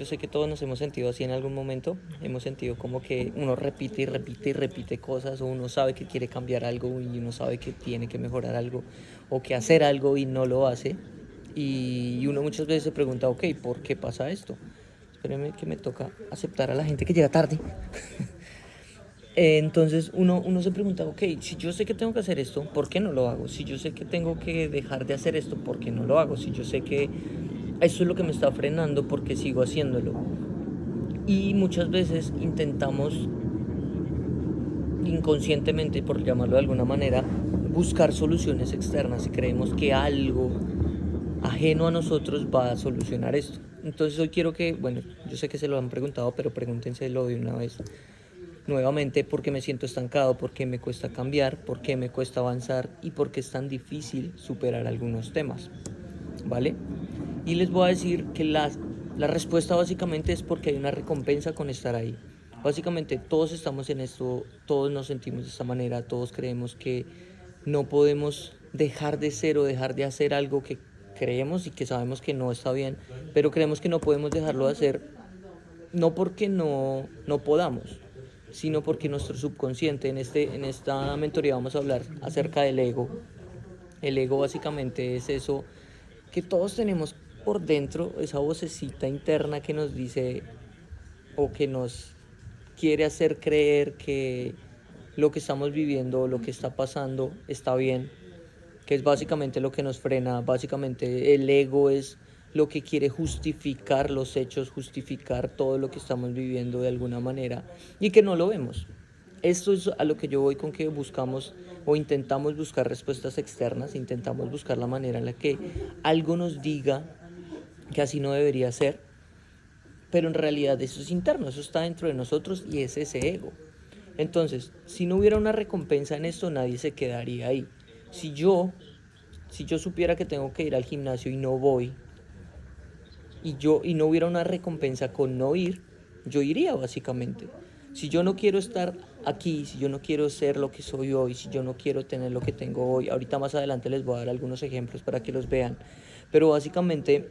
yo sé que todos nos hemos sentido así en algún momento. Hemos sentido como que uno repite y repite y repite cosas, o uno sabe que quiere cambiar algo y uno sabe que tiene que mejorar algo o que hacer algo y no lo hace. Y uno muchas veces se pregunta, ok, ¿por qué pasa esto? Espérenme que me toca aceptar a la gente que llega tarde. Entonces uno se pregunta, ok, si yo sé que tengo que hacer esto, ¿por qué no lo hago? Si yo sé que tengo que dejar de hacer esto, ¿por qué no lo hago? Si yo sé que eso es lo que me está frenando, ¿por qué sigo haciéndolo? Y muchas veces intentamos inconscientemente, por llamarlo de alguna manera, buscar soluciones externas y creemos que algo ajeno a nosotros va a solucionar esto. Entonces hoy quiero que, bueno, yo sé que se lo han preguntado, pero pregúntenselo de una vez nuevamente: ¿por qué me siento estancado? ¿Por qué me cuesta cambiar? ¿Por qué me cuesta avanzar? ¿Y por qué es tan difícil superar algunos temas? ¿Vale? Y les voy a decir que la respuesta básicamente es porque hay una recompensa con estar ahí. Básicamente todos estamos en esto, todos nos sentimos de esta manera, todos creemos que no podemos dejar de ser o dejar de hacer algo que creemos y que sabemos que no está bien, pero creemos que no podemos dejarlo de hacer, no porque no podamos, sino porque nuestro subconsciente, en esta mentoría vamos a hablar acerca del ego. El ego básicamente es eso que todos tenemos por dentro, esa vocecita interna que nos dice o que nos quiere hacer creer que lo que estamos viviendo o lo que está pasando está bien, que es básicamente lo que nos frena. Básicamente el ego es lo que quiere justificar los hechos, justificar todo lo que estamos viviendo de alguna manera y que no lo vemos. Esto es a lo que yo voy con que buscamos o intentamos buscar respuestas externas, intentamos buscar la manera en la que algo nos diga que así no debería ser, pero en realidad eso es interno, eso está dentro de nosotros y es ese ego. Entonces, si no hubiera una recompensa en esto, nadie se quedaría ahí. Si yo, si yo supiera que tengo que ir al gimnasio y no voy, y no hubiera una recompensa con no ir, yo iría básicamente. Si yo no quiero estar aquí, si yo no quiero ser lo que soy hoy, si yo no quiero tener lo que tengo hoy, ahorita más adelante les voy a dar algunos ejemplos para que los vean, pero básicamente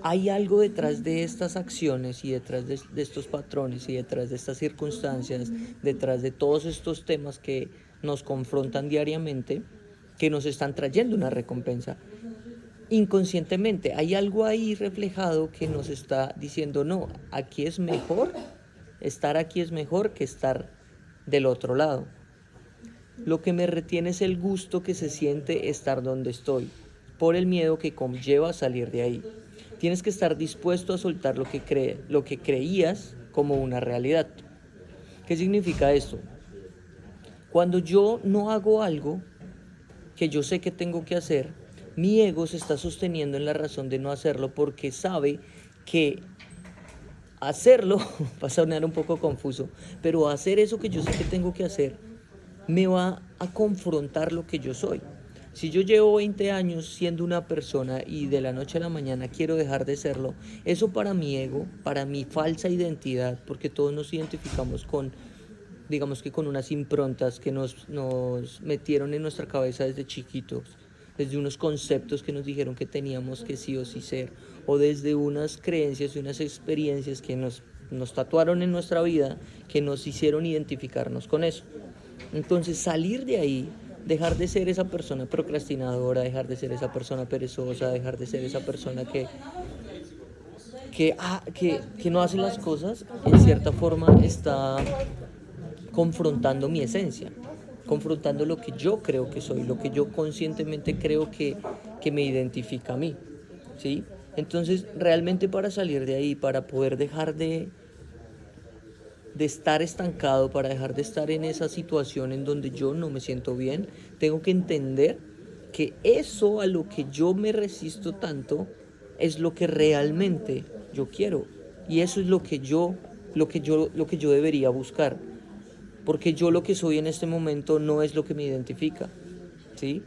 hay algo detrás de estas acciones y detrás de estos patrones y detrás de estas circunstancias, detrás de todos estos temas que nos confrontan diariamente, que nos están trayendo una recompensa. Inconscientemente hay algo ahí reflejado que nos está diciendo: no, aquí es mejor, estar aquí es mejor que estar del otro lado. Lo que me retiene es el gusto que se siente estar donde estoy, por el miedo que conlleva salir de ahí. Tienes que estar dispuesto a soltar lo que creías como una realidad. ¿Qué significa esto? Cuando yo no hago algo que yo sé que tengo que hacer, mi ego se está sosteniendo en la razón de no hacerlo porque sabe que hacerlo va a sonar un poco confuso, pero hacer eso que yo sé que tengo que hacer me va a confrontar lo que yo soy. Si yo llevo 20 años siendo una persona y de la noche a la mañana quiero dejar de serlo, eso para mi ego, para mi falsa identidad, porque todos nos identificamos con, digamos que con unas improntas que nos metieron en nuestra cabeza desde chiquitos, desde unos conceptos que nos dijeron que teníamos que sí o sí ser, o desde unas creencias y unas experiencias que nos tatuaron en nuestra vida, que nos hicieron identificarnos con eso. Entonces salir de ahí, dejar de ser esa persona procrastinadora, dejar de ser esa persona perezosa, dejar de ser esa persona que no hace las cosas, en cierta forma está confrontando mi esencia, confrontando lo que yo creo que soy, lo que yo conscientemente creo que me identifica a mí, ¿sí? Entonces, realmente para salir de ahí, para poder dejar de estar estancado, para dejar de estar en esa situación en donde yo no me siento bien, tengo que entender que eso a lo que yo me resisto tanto es lo que realmente yo quiero, y eso es lo que yo debería buscar, porque yo lo que soy en este momento no es lo que me identifica, ¿sí?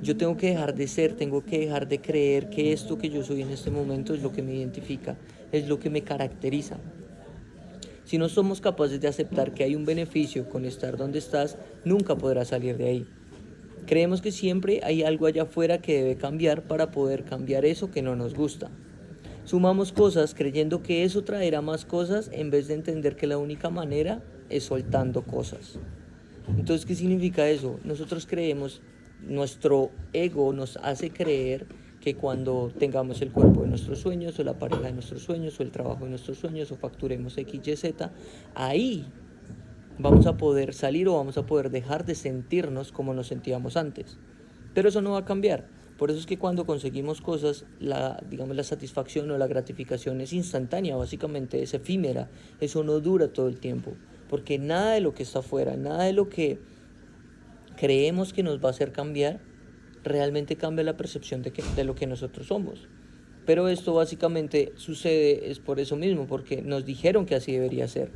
Yo tengo que dejar de ser, tengo que dejar de creer que esto que yo soy en este momento es lo que me identifica, es lo que me caracteriza. Si no somos capaces de aceptar que hay un beneficio con estar donde estás, nunca podrás salir de ahí. Creemos que siempre hay algo allá afuera que debe cambiar para poder cambiar eso que no nos gusta. Sumamos cosas creyendo que eso traerá más cosas en vez de entender que la única manera es soltando cosas. Entonces, ¿qué significa eso? Nosotros creemos, nuestro ego nos hace creer que cuando tengamos el cuerpo de nuestros sueños, o la pareja de nuestros sueños, o el trabajo de nuestros sueños, o facturemos X, Y, Z, ahí vamos a poder salir o vamos a poder dejar de sentirnos como nos sentíamos antes. Pero eso no va a cambiar. Por eso es que cuando conseguimos cosas, digamos, la satisfacción o la gratificación es instantánea, básicamente es efímera. Eso no dura todo el tiempo. Porque nada de lo que está afuera, nada de lo que creemos que nos va a hacer cambiar, realmente cambia la percepción de lo que nosotros somos. Pero esto básicamente sucede es por eso mismo, porque nos dijeron que así debería ser.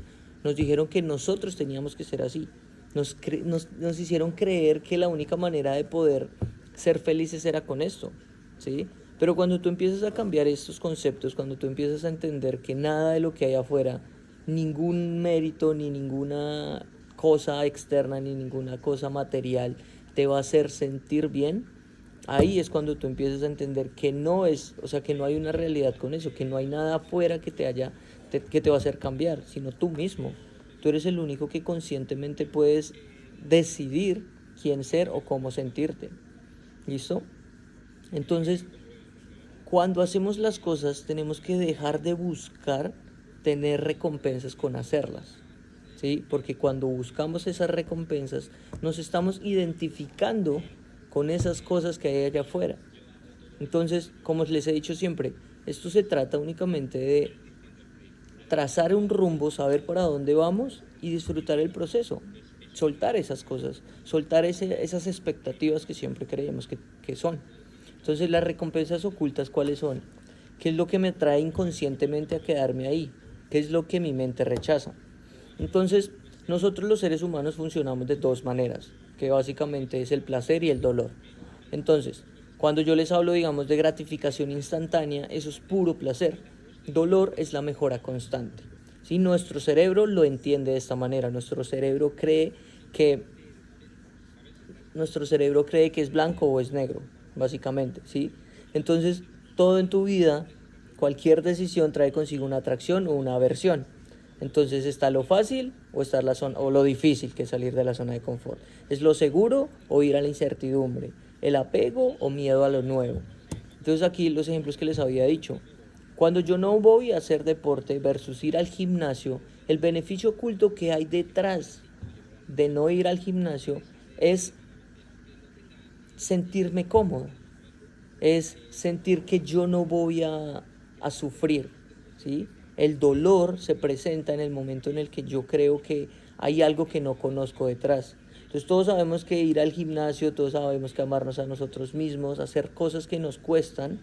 Nos dijeron que nosotros teníamos que ser así. Nos hicieron creer que la única manera de poder ser felices era con esto, ¿sí? Pero cuando tú empiezas a cambiar estos conceptos, cuando tú empiezas a entender que nada de lo que hay afuera, ningún mérito, ni ninguna cosa externa, ni ninguna cosa material te va a hacer sentir bien, ahí es cuando tú empiezas a entender que no es, o sea, que no hay una realidad con eso, que no hay nada afuera que que te va a hacer cambiar, sino tú mismo. Tú eres el único que conscientemente puedes decidir quién ser o cómo sentirte. ¿Listo? Entonces, cuando hacemos las cosas, tenemos que dejar de buscar tener recompensas con hacerlas, ¿sí? Porque cuando buscamos esas recompensas, nos estamos identificando con esas cosas que hay allá afuera. Entonces, como les he dicho siempre, esto se trata únicamente de trazar un rumbo, saber para dónde vamos y disfrutar el proceso. Soltar esas cosas, soltar esas expectativas que siempre creemos que son. Entonces, las recompensas ocultas, ¿cuáles son? ¿Qué es lo que me trae inconscientemente a quedarme ahí? ¿Qué es lo que mi mente rechaza? Entonces, nosotros los seres humanos funcionamos de dos maneras, que básicamente es el placer y el dolor. Entonces, cuando yo les hablo, digamos, de gratificación instantánea, eso es puro placer. Dolor es la mejora constante. ¿Sí? Nuestro cerebro lo entiende de esta manera. Nuestro cerebro cree que es blanco o es negro, básicamente, ¿sí? Entonces, todo en tu vida, cualquier decisión trae consigo una atracción o una aversión. Entonces está lo fácil o está o lo difícil, que es salir de la zona de confort. Es lo seguro o ir a la incertidumbre. El apego o miedo a lo nuevo. Entonces aquí los ejemplos que les había dicho. Cuando yo no voy a hacer deporte versus ir al gimnasio, el beneficio oculto que hay detrás de no ir al gimnasio es sentirme cómodo, es sentir que yo no voy a sufrir, ¿sí? El dolor se presenta en el momento en el que yo creo que hay algo que no conozco detrás. Entonces todos sabemos que ir al gimnasio, todos sabemos que amarnos a nosotros mismos, hacer cosas que nos cuestan,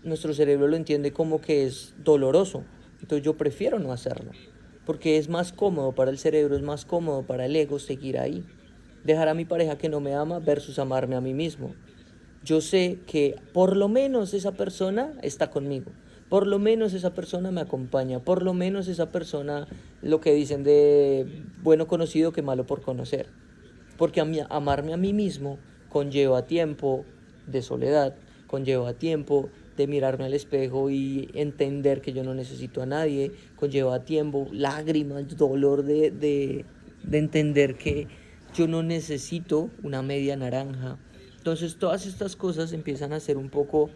nuestro cerebro lo entiende como que es doloroso. Entonces yo prefiero no hacerlo, porque es más cómodo para el cerebro, es más cómodo para el ego seguir ahí. Dejar a mi pareja que no me ama versus amarme a mí mismo. Yo sé que por lo menos esa persona está conmigo, por lo menos esa persona me acompaña, por lo menos esa persona, lo que dicen de bueno conocido que malo por conocer. Porque amarme a mí mismo conlleva tiempo de soledad, conlleva tiempo de mirarme al espejo y entender que yo no necesito a nadie, conlleva tiempo, lágrimas, dolor de entender que yo no necesito una media naranja. Entonces todas estas cosas empiezan a ser un poco,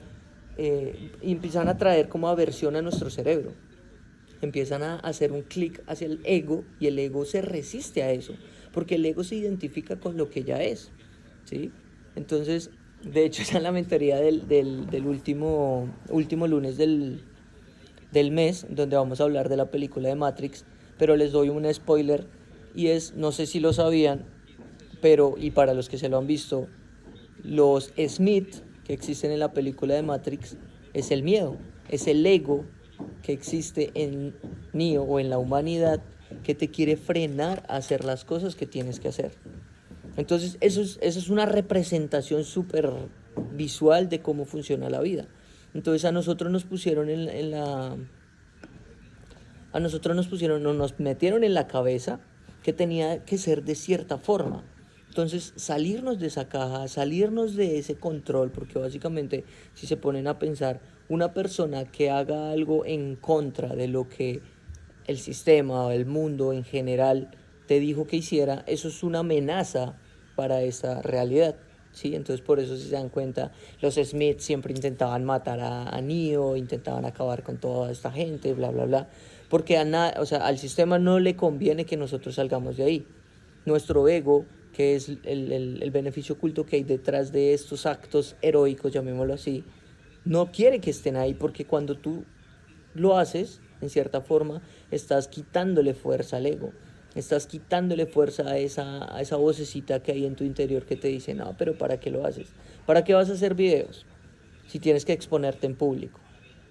y empiezan a traer como aversión a nuestro cerebro. Empiezan a hacer un clic hacia el ego y el ego se resiste a eso, porque el ego se identifica con lo que ya es, ¿sí? Entonces, de hecho, esa es la mentoría del último lunes del mes, donde vamos a hablar de la película de Matrix, pero les doy un spoiler, y es, no sé si lo sabían, pero, y para los que se lo han visto, los Smith que existen en la película de Matrix es el miedo, es el ego que existe en Neo o en la humanidad que te quiere frenar a hacer las cosas que tienes que hacer. Entonces eso es una representación súper visual de cómo funciona la vida. Entonces a nosotros nos pusieron nos metieron en la cabeza que tenía que ser de cierta forma. Entonces salirnos de esa caja, salirnos de ese control, porque básicamente si se ponen a pensar, una persona que haga algo en contra de lo que el sistema o el mundo en general te dijo que hiciera, eso es una amenaza para esa realidad. ¿Sí? Entonces por eso si se dan cuenta, los Smith siempre intentaban matar a Neo, intentaban acabar con toda esta gente, bla, bla, bla, porque o sea, al sistema no le conviene que nosotros salgamos de ahí. Nuestro ego, que es el beneficio oculto que hay detrás de estos actos heroicos, llamémoslo así, no quiere que estén ahí, porque cuando tú lo haces, en cierta forma, estás quitándole fuerza al ego. Estás quitándole fuerza a esa vocecita que hay en tu interior que te dice, no, pero ¿para qué lo haces? ¿Para qué vas a hacer videos? Si tienes que exponerte en público,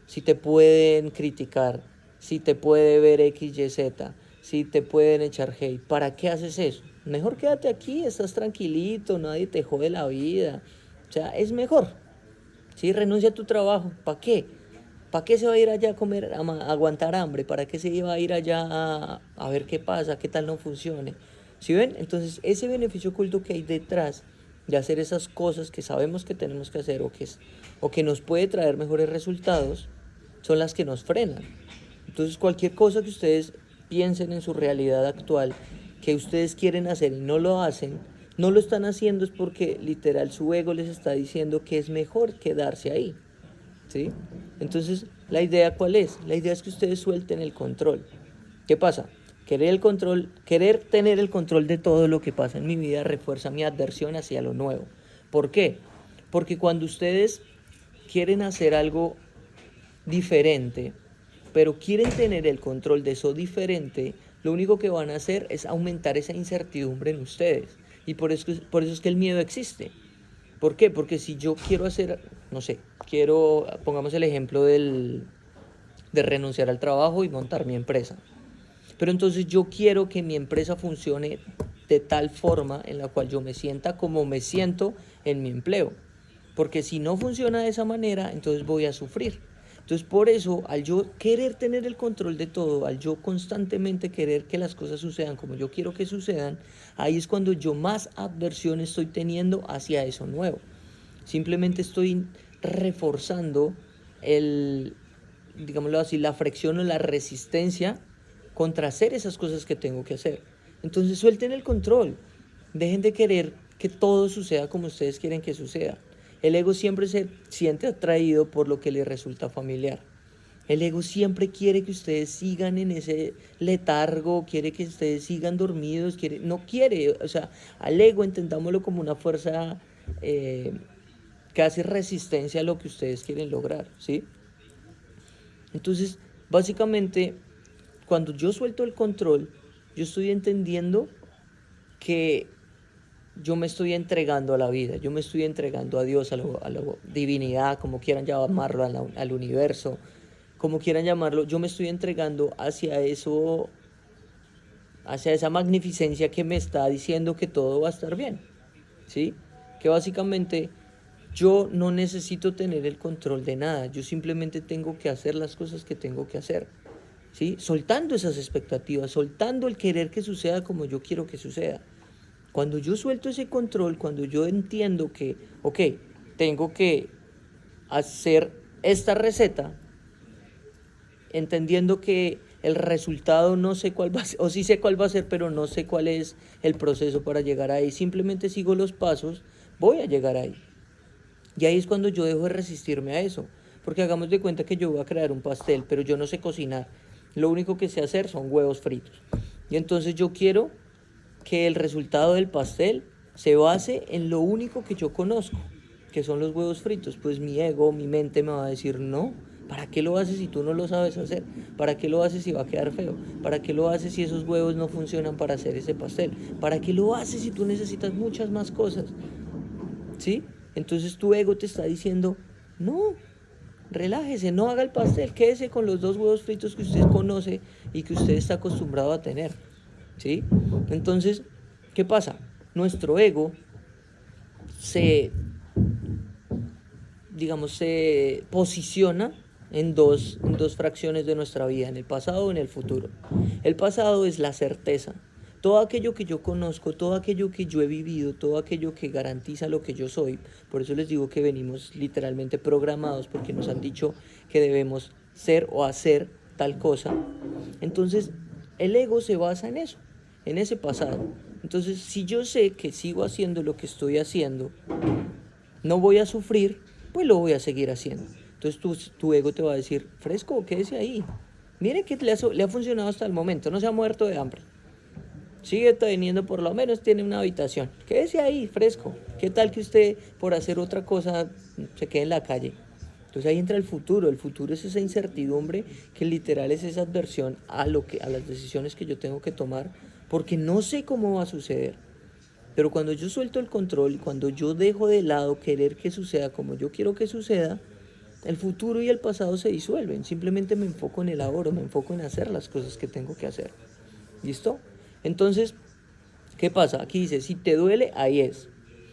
si te pueden criticar, si te puede ver X, Y, Z, si te pueden echar hate, ¿para qué haces eso? Mejor quédate aquí, estás tranquilito, nadie te jode la vida. O sea, es mejor. ¿Sí? Renuncia a tu trabajo, ¿para qué? ¿Para qué se va a ir allá a comer, a aguantar hambre? ¿Para qué se iba a ir allá a ver qué pasa, qué tal no funcione? ¿Sí ven? Entonces, ese beneficio oculto que hay detrás de hacer esas cosas que sabemos que tenemos que hacer o que nos puede traer mejores resultados, son las que nos frenan. Entonces, cualquier cosa que ustedes piensen en su realidad actual, que ustedes quieren hacer y no lo hacen, no lo están haciendo es porque literal su ego les está diciendo que es mejor quedarse ahí. ¿Sí? Entonces, ¿la idea cuál es? La idea es que ustedes suelten el control. ¿Qué pasa? Querer tener el control de todo lo que pasa en mi vida refuerza mi adversión hacia lo nuevo. ¿Por qué? Porque cuando ustedes quieren hacer algo diferente, pero quieren tener el control de eso diferente, lo único que van a hacer es aumentar esa incertidumbre en ustedes. Y por eso es que el miedo existe. ¿Por qué? Porque si yo quiero hacer, no sé, pongamos el ejemplo de renunciar al trabajo y montar mi empresa. Pero entonces yo quiero que mi empresa funcione de tal forma en la cual yo me sienta como me siento en mi empleo. Porque si no funciona de esa manera, entonces voy a sufrir. Entonces por eso, al yo querer tener el control de todo, al yo constantemente querer que las cosas sucedan como yo quiero que sucedan, ahí es cuando yo más adversión estoy teniendo hacia eso nuevo. Simplemente estoy reforzando digámoslo así, la fricción o la resistencia contra hacer esas cosas que tengo que hacer. Entonces suelten el control, dejen de querer que todo suceda como ustedes quieren que suceda. El ego siempre se siente atraído por lo que le resulta familiar. El ego siempre quiere que ustedes sigan en ese letargo, quiere que ustedes sigan dormidos, no quiere, o sea, al ego entendámoslo como una fuerza que hace resistencia a lo que ustedes quieren lograr, ¿sí? Entonces, básicamente, cuando yo suelto el control, yo estoy entendiendo que yo me estoy entregando a la vida, yo me estoy entregando a Dios, a la divinidad, como quieran llamarlo, al universo, como quieran llamarlo, yo me estoy entregando hacia eso, hacia esa magnificencia que me está diciendo que todo va a estar bien, ¿sí? Que básicamente yo no necesito tener el control de nada, yo simplemente tengo que hacer las cosas que tengo que hacer, ¿sí? Soltando esas expectativas, soltando el querer que suceda como yo quiero que suceda. Cuando yo suelto ese control, cuando yo entiendo que, ok, tengo que hacer esta receta, entendiendo que el resultado no sé cuál va a ser, o sí sé cuál va a ser, pero no sé cuál es el proceso para llegar ahí, simplemente sigo los pasos, voy a llegar ahí. Y ahí es cuando yo dejo de resistirme a eso, porque hagamos de cuenta que yo voy a crear un pastel, pero yo no sé cocinar, lo único que sé hacer son huevos fritos. Y entonces yo quiero que el resultado del pastel se base en lo único que yo conozco, que son los huevos fritos. Pues mi ego, mi mente me va a decir, no, ¿para qué lo haces si tú no lo sabes hacer? ¿Para qué lo haces si va a quedar feo? ¿Para qué lo haces si esos huevos no funcionan para hacer ese pastel? ¿Para qué lo haces si tú necesitas muchas más cosas? ¿Sí? Entonces tu ego te está diciendo, no, relájese, no haga el pastel, quédese con los 2 huevos fritos que usted conoce y que usted está acostumbrado a tener. ¿Sí? Entonces, ¿qué pasa? Nuestro ego se posiciona en dos fracciones de nuestra vida, en el pasado y en el futuro. El pasado es la certeza, todo aquello que yo conozco, todo aquello que yo he vivido, todo aquello que garantiza lo que yo soy. Por eso les digo que venimos literalmente programados, porque nos han dicho que debemos ser o hacer tal cosa. Entonces, el ego se basa en eso, en ese pasado. Entonces, si yo sé que sigo haciendo lo que estoy haciendo, no voy a sufrir, pues lo voy a seguir haciendo. Entonces tu ego te va a decir, fresco, quédese ahí. Mire que le ha funcionado hasta el momento, no se ha muerto de hambre. Sigue teniendo, por lo menos tiene una habitación. Quédese ahí, fresco. ¿Qué tal que usted, por hacer otra cosa, se quede en la calle? Entonces ahí entra el futuro. El futuro es esa incertidumbre que literal es esa adversión a las decisiones que yo tengo que tomar, porque no sé cómo va a suceder. Pero cuando yo suelto el control y cuando yo dejo de lado querer que suceda como yo quiero que suceda, el futuro y el pasado se disuelven. Simplemente me enfoco en el ahora, me enfoco en hacer las cosas que tengo que hacer. ¿Listo? Entonces, ¿qué pasa? Aquí dice, si te duele, ahí es.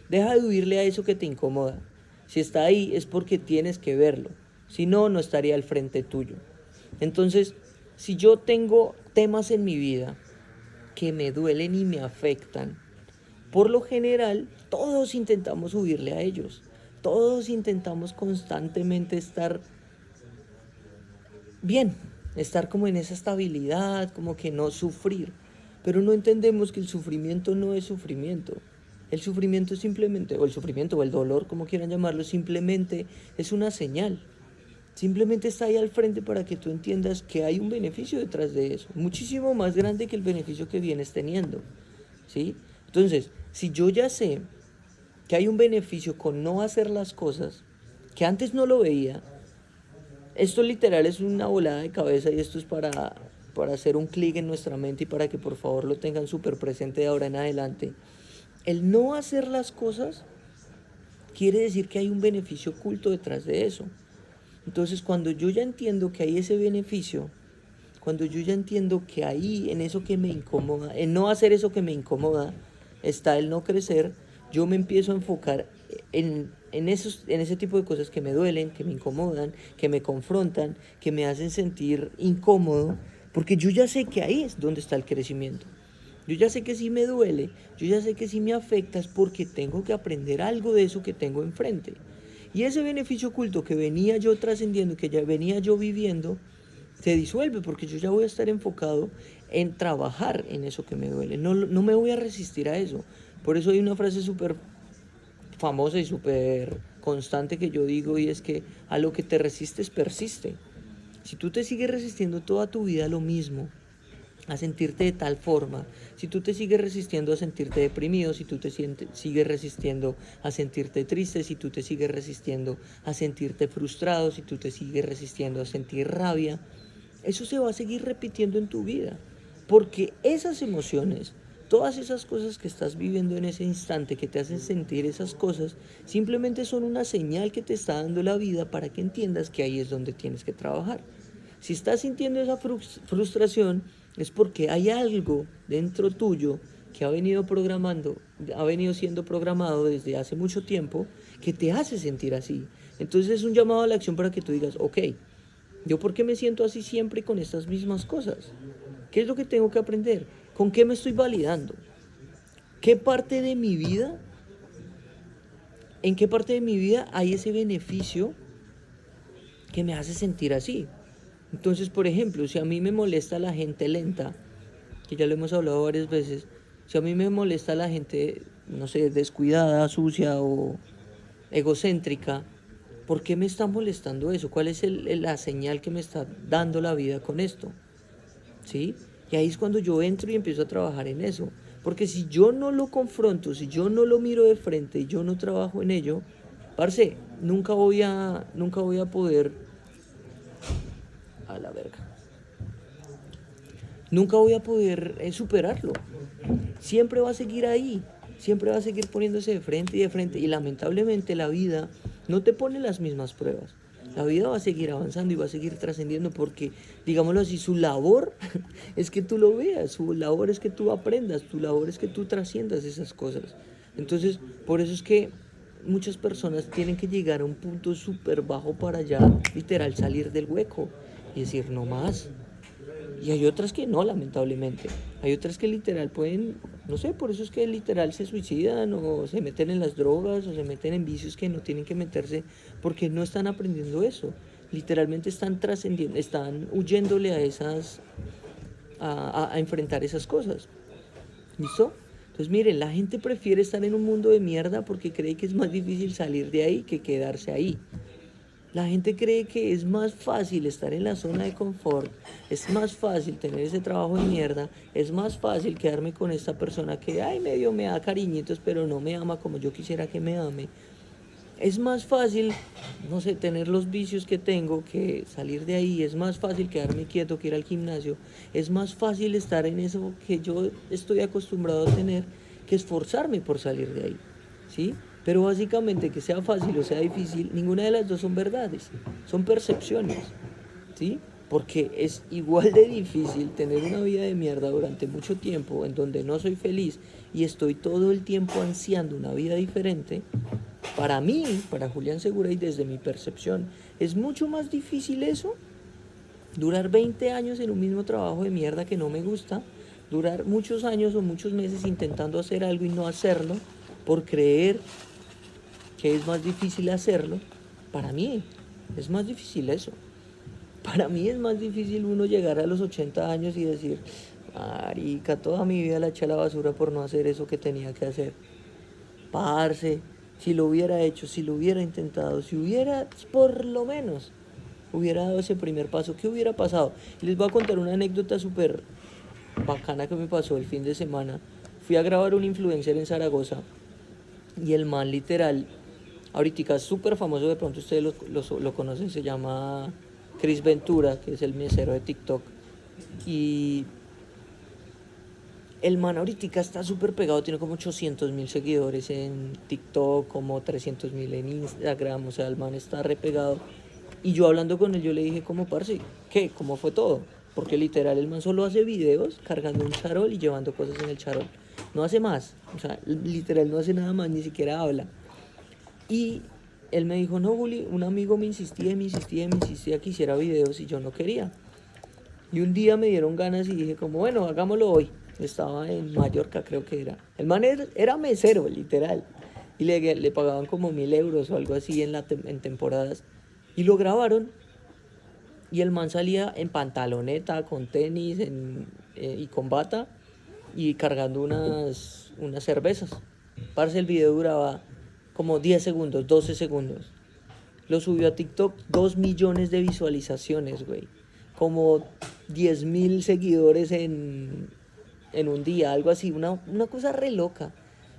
Deja de huirle a eso que te incomoda. Si está ahí es porque tienes que verlo. Si no, no estaría al frente tuyo. Entonces, si yo tengo temas en mi vida que me duelen y me afectan, por lo general, todos intentamos huirle a ellos. Todos intentamos constantemente estar bien, estar como en esa estabilidad, como que no sufrir. Pero no entendemos que el sufrimiento no es sufrimiento. El sufrimiento simplemente, o el sufrimiento o el dolor, como quieran llamarlo, simplemente es una señal. Simplemente está ahí al frente para que tú entiendas que hay un beneficio detrás de eso, muchísimo más grande que el beneficio que vienes teniendo, ¿sí? Entonces, si yo ya sé que hay un beneficio con no hacer las cosas, que antes no lo veía, esto literal es una volada de cabeza y esto es para hacer un clic en nuestra mente y para que por favor lo tengan súper presente de ahora en adelante. El no hacer las cosas quiere decir que hay un beneficio oculto detrás de eso. Entonces, cuando yo ya entiendo que hay ese beneficio, cuando yo ya entiendo que ahí, en eso que me incomoda, en no hacer eso que me incomoda, está el no crecer, yo me empiezo a enfocar en ese tipo de cosas que me duelen, que me incomodan, que me confrontan, que me hacen sentir incómodo, porque yo ya sé que ahí es donde está el crecimiento. Yo ya sé que si me duele, yo ya sé que si me afecta es porque tengo que aprender algo de eso que tengo enfrente. Y ese beneficio oculto que venía yo trascendiendo, que ya venía yo viviendo, se disuelve porque yo ya voy a estar enfocado en trabajar en eso que me duele. No me voy a resistir a eso. Por eso hay una frase súper famosa y súper constante que yo digo y es que a lo que te resistes persiste. Si tú te sigues resistiendo toda tu vida a lo mismo, a sentirte de tal forma, si tú te sigues resistiendo a sentirte deprimido, si tú te sigues resistiendo a sentirte triste, si tú te sigues resistiendo a sentirte frustrado, si tú te sigues resistiendo a sentir rabia, eso se va a seguir repitiendo en tu vida, porque esas emociones, todas esas cosas que estás viviendo en ese instante, que te hacen sentir esas cosas, simplemente son una señal que te está dando la vida para que entiendas que ahí es donde tienes que trabajar. Si estás sintiendo esa frustración, es porque hay algo dentro tuyo que ha venido siendo programado desde hace mucho tiempo, que te hace sentir así. Entonces es un llamado a la acción para que tú digas, ok, ¿yo por qué me siento así siempre con estas mismas cosas? ¿Qué es lo que tengo que aprender? ¿Con qué me estoy validando? ¿Qué parte de mi vida, en qué parte de mi vida hay ese beneficio que me hace sentir así? Entonces, por ejemplo, si a mí me molesta la gente lenta, que ya lo hemos hablado varias veces, si a mí me molesta la gente, no sé, descuidada, sucia o egocéntrica, ¿por qué me está molestando eso? ¿Cuál es la señal que me está dando la vida con esto? ¿Sí? Y ahí es cuando yo entro y empiezo a trabajar en eso. Porque si yo no lo confronto, si yo no lo miro de frente y yo no trabajo en ello, parce, nunca voy a poder, a la verga, nunca voy a poder superarlo. Siempre va a seguir ahí, siempre va a seguir poniéndose de frente y de frente. Y lamentablemente la vida no te pone las mismas pruebas. La vida va a seguir avanzando y va a seguir trascendiendo porque, digámoslo así, su labor es que tú lo veas, su labor es que tú aprendas, tu labor es que tú trasciendas esas cosas. Entonces, por eso es que muchas personas tienen que llegar a un punto súper bajo para ya, literal, salir del hueco y decir, no más. Y hay otras que no, lamentablemente. Hay otras que literal pueden, no sé, por eso es que literal se suicidan o se meten en las drogas o se meten en vicios que no tienen que meterse porque no están aprendiendo eso. Literalmente están trascendiendo, están huyéndole a esas, a enfrentar esas cosas. ¿Listo? Entonces miren, la gente prefiere estar en un mundo de mierda porque cree que es más difícil salir de ahí que quedarse ahí. La gente cree que es más fácil estar en la zona de confort, es más fácil tener ese trabajo de mierda, es más fácil quedarme con esta persona que, ay, medio me da cariñitos, pero no me ama como yo quisiera que me ame. Es más fácil, no sé, tener los vicios que tengo que salir de ahí, es más fácil quedarme quieto que ir al gimnasio, es más fácil estar en eso que yo estoy acostumbrado a tener que esforzarme por salir de ahí, ¿sí? Pero básicamente que sea fácil o sea difícil, ninguna de las dos son verdades, son percepciones, ¿sí? Porque es igual de difícil tener una vida de mierda durante mucho tiempo en donde no soy feliz y estoy todo el tiempo ansiando una vida diferente. Para mí, para Julián Segura y desde mi percepción, es mucho más difícil eso, durar 20 años en un mismo trabajo de mierda que no me gusta, durar muchos años o muchos meses intentando hacer algo y no hacerlo, por creer que es más difícil hacerlo. Para mí es más difícil eso. Para mí es más difícil uno llegar a los 80 años y decir, marica, toda mi vida la eché a la basura por no hacer eso que tenía que hacer. Parce, si lo hubiera hecho, si lo hubiera intentado, si hubiera, por lo menos, hubiera dado ese primer paso, ¿qué hubiera pasado? Y les voy a contar una anécdota súper bacana que me pasó el fin de semana. Fui a grabar un influencer en Zaragoza y el man literal, ahorita es súper famoso, de pronto ustedes lo conocen, se llama Chris Ventura, que es el mesero de TikTok. Y el man ahorita está súper pegado, tiene como 800.000 seguidores en TikTok, como 300.000 en Instagram, o sea, el man está re pegado. Y yo hablando con él, yo le dije, como parce, ¿qué? ¿Cómo fue todo? Porque literal el man solo hace videos cargando un charol y llevando cosas en el charol. No hace más, o sea, literal no hace nada más, ni siquiera habla. Y él me dijo, no, Juli, un amigo me insistía que hiciera videos y yo no quería. Y un día me dieron ganas y dije como, bueno, hagámoslo hoy. Estaba en Mallorca, creo que era. El man era mesero, literal. Y le pagaban como 1.000 euros o algo así en temporadas. Y lo grabaron. Y el man salía en pantaloneta, con tenis y con bata. Y cargando unas cervezas. Parce, el video duraba como 10 segundos, 12 segundos. Lo subió a TikTok, 2 millones de visualizaciones, güey. Como 10.000 seguidores en un día, algo así, una cosa re loca.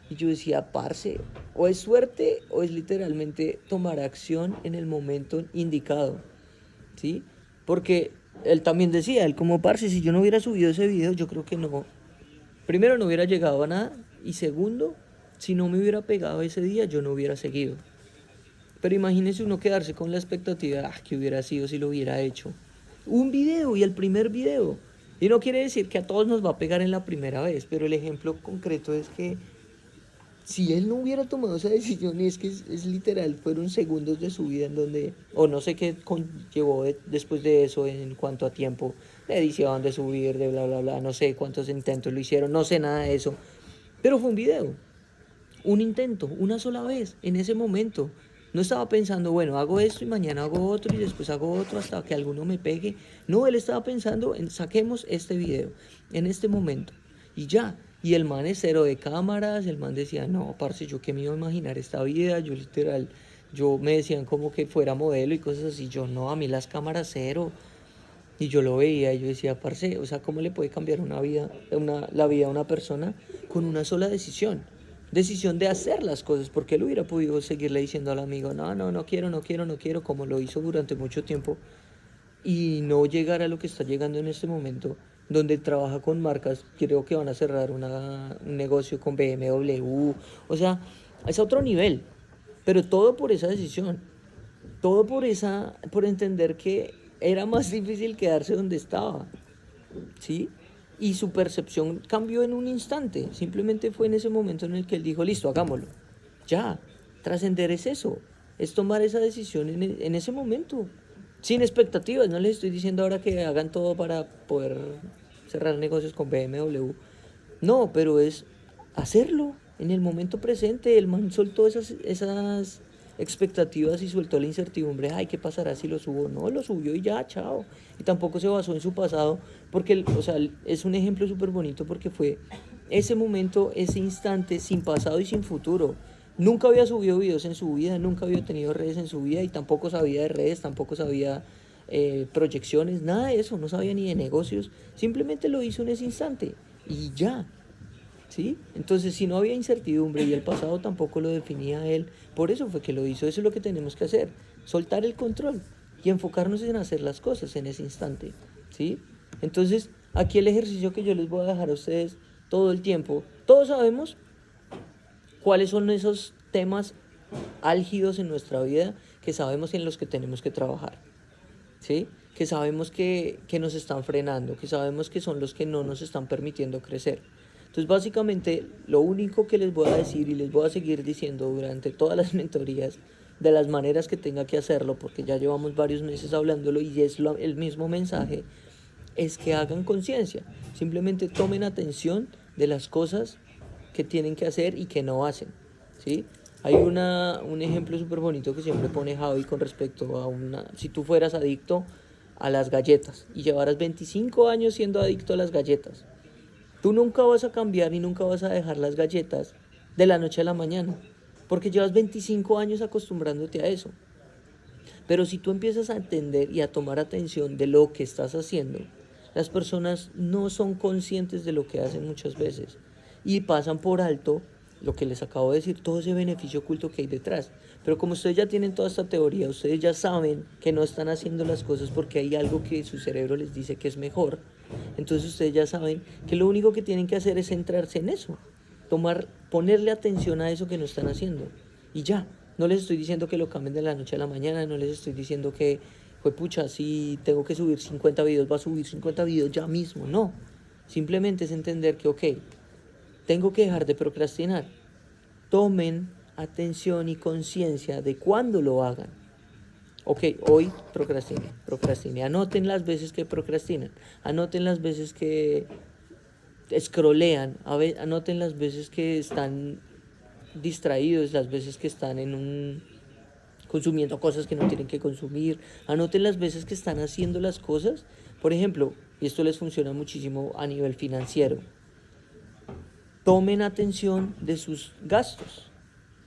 Y yo decía, parce, o es suerte o es literalmente tomar acción en el momento indicado, ¿sí? Porque él también decía, él como parce, si yo no hubiera subido ese video, yo creo que no, primero no hubiera llegado a nada y segundo, si no me hubiera pegado ese día, yo no hubiera seguido. Pero imagínese uno quedarse con la expectativa, que hubiera sido si lo hubiera hecho. Un video y el primer video. Y no quiere decir que a todos nos va a pegar en la primera vez, pero el ejemplo concreto es que si él no hubiera tomado esa decisión, y es que es literal, fueron segundos de su vida en donde, o no sé qué conllevó después de eso en cuanto a tiempo, de edición, de subir, de bla, bla, bla, no sé cuántos intentos lo hicieron, no sé nada de eso, pero fue un video, un intento, una sola vez, en ese momento. No estaba pensando, bueno, hago esto y mañana hago otro y después hago otro hasta que alguno me pegue. No, él estaba pensando en saquemos este video en este momento y ya. Y el man es cero de cámaras, el man decía, no, parce, yo qué me iba a imaginar esta vida, yo literal, yo me decían como que fuera modelo y cosas así, yo no, a mí las cámaras cero. Y yo lo veía y yo decía, parce, o sea, ¿cómo le puede cambiar la vida a una persona con una sola decisión? Decisión de hacer las cosas, porque él hubiera podido seguirle diciendo al amigo, no, no, no quiero, no quiero, no quiero, como lo hizo durante mucho tiempo, y no llegar a lo que está llegando en este momento, donde trabaja con marcas, creo que van a cerrar un negocio con BMW, o sea, es a otro nivel, pero todo por esa decisión, todo por entender que era más difícil quedarse donde estaba, ¿sí? Y su percepción cambió en un instante. Simplemente fue en ese momento en el que él dijo, listo, hagámoslo. Ya, trascender es eso. Es tomar esa decisión en ese momento. Sin expectativas, no les estoy diciendo ahora que hagan todo para poder cerrar negocios con BMW. No, pero es hacerlo en el momento presente. El man soltó esas expectativas y soltó la incertidumbre. Ay, ¿qué pasará si lo subo? No, lo subió y ya, chao. Y tampoco se basó en su pasado, porque, o sea, es un ejemplo súper bonito porque fue ese momento, ese instante, sin pasado y sin futuro. Nunca había subido videos en su vida, nunca había tenido redes en su vida y tampoco sabía de redes, tampoco sabía proyecciones, nada de eso, no sabía ni de negocios, simplemente lo hizo en ese instante y ya, ¿sí? Entonces, si no había incertidumbre y el pasado tampoco lo definía él, por eso fue que lo hizo. Eso es lo que tenemos que hacer, soltar el control y enfocarnos en hacer las cosas en ese instante, ¿sí? Entonces, aquí el ejercicio que yo les voy a dejar a ustedes todo el tiempo, todos sabemos cuáles son esos temas álgidos en nuestra vida que sabemos en los que tenemos que trabajar, ¿sí? Que sabemos que nos están frenando, que sabemos que son los que no nos están permitiendo crecer. Entonces, básicamente, lo único que les voy a decir y les voy a seguir diciendo durante todas las mentorías, de las maneras que tenga que hacerlo, porque ya llevamos varios meses hablándolo y es el mismo mensaje, es que hagan conciencia. Simplemente tomen atención de las cosas que tienen que hacer y que no hacen, ¿sí? Hay un ejemplo súper bonito que siempre pone Javi con respecto a si tú fueras adicto a las galletas y llevaras 25 años siendo adicto a las galletas, tú nunca vas a cambiar y nunca vas a dejar las galletas de la noche a la mañana, porque llevas 25 años acostumbrándote a eso. Pero si tú empiezas a entender y a tomar atención de lo que estás haciendo, las personas no son conscientes de lo que hacen muchas veces y pasan por alto lo que les acabo de decir, todo ese beneficio oculto que hay detrás. Pero como ustedes ya tienen toda esta teoría, ustedes ya saben que no están haciendo las cosas porque hay algo que su cerebro les dice que es mejor. Entonces ustedes ya saben que lo único que tienen que hacer es centrarse en eso, ponerle atención a eso que no están haciendo y ya. No les estoy diciendo que lo cambien de la noche a la mañana, no les estoy diciendo que, pues pucha, si tengo que subir 50 videos, va a subir 50 videos ya mismo, no. Simplemente es entender que, ok, tengo que dejar de procrastinar. Tomen atención y conciencia de cuándo lo hagan. Ok, hoy procrastine. Anoten las veces que procrastinan. Anoten las veces que scrollean. Anoten las veces que están distraídos, las veces que están consumiendo cosas que no tienen que consumir. Anoten las veces que están haciendo las cosas. Por ejemplo, y esto les funciona muchísimo a nivel financiero. Tomen atención de sus gastos.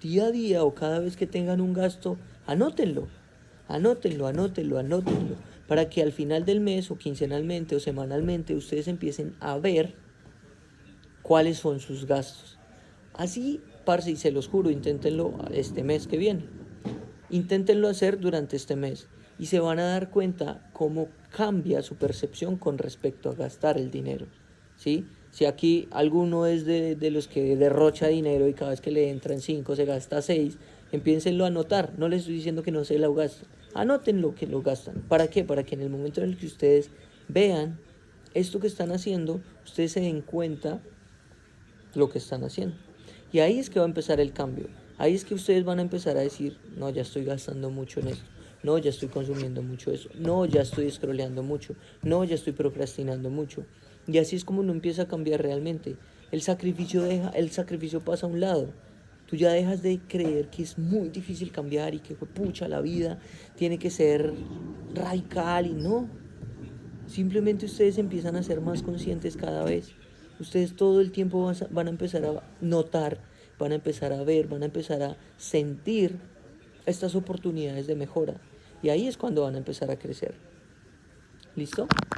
Día a día o cada vez que tengan un gasto, anótenlo. Anótenlo. Para que al final del mes o quincenalmente o semanalmente ustedes empiecen a ver cuáles son sus gastos. Así, parce, y se los juro, inténtenlo este mes que viene. Inténtenlo hacer durante este mes y se van a dar cuenta cómo cambia su percepción con respecto a gastar el dinero, ¿sí? Si aquí alguno es de los que derrocha dinero y cada vez que le entran 5 se gasta 6, empiénsenlo a anotar. No les estoy diciendo que no se lo gasten. Anótenlo que lo gastan. ¿Para qué? Para que en el momento en el que ustedes vean esto que están haciendo, ustedes se den cuenta lo que están haciendo. Y ahí es que va a empezar el cambio. Ahí es que ustedes van a empezar a decir, no, ya estoy gastando mucho en esto. No, ya estoy consumiendo mucho eso. No, ya estoy scrolleando mucho. No, ya estoy procrastinando mucho. Y así es como uno empieza a cambiar realmente. El sacrificio pasa a un lado. Tú ya dejas de creer que es muy difícil cambiar y que pucha, la vida tiene que ser radical y no. Simplemente ustedes empiezan a ser más conscientes cada vez. Ustedes todo el tiempo van a empezar a notar, van a empezar a ver, van a empezar a sentir estas oportunidades de mejora. Y ahí es cuando van a empezar a crecer. ¿Listo?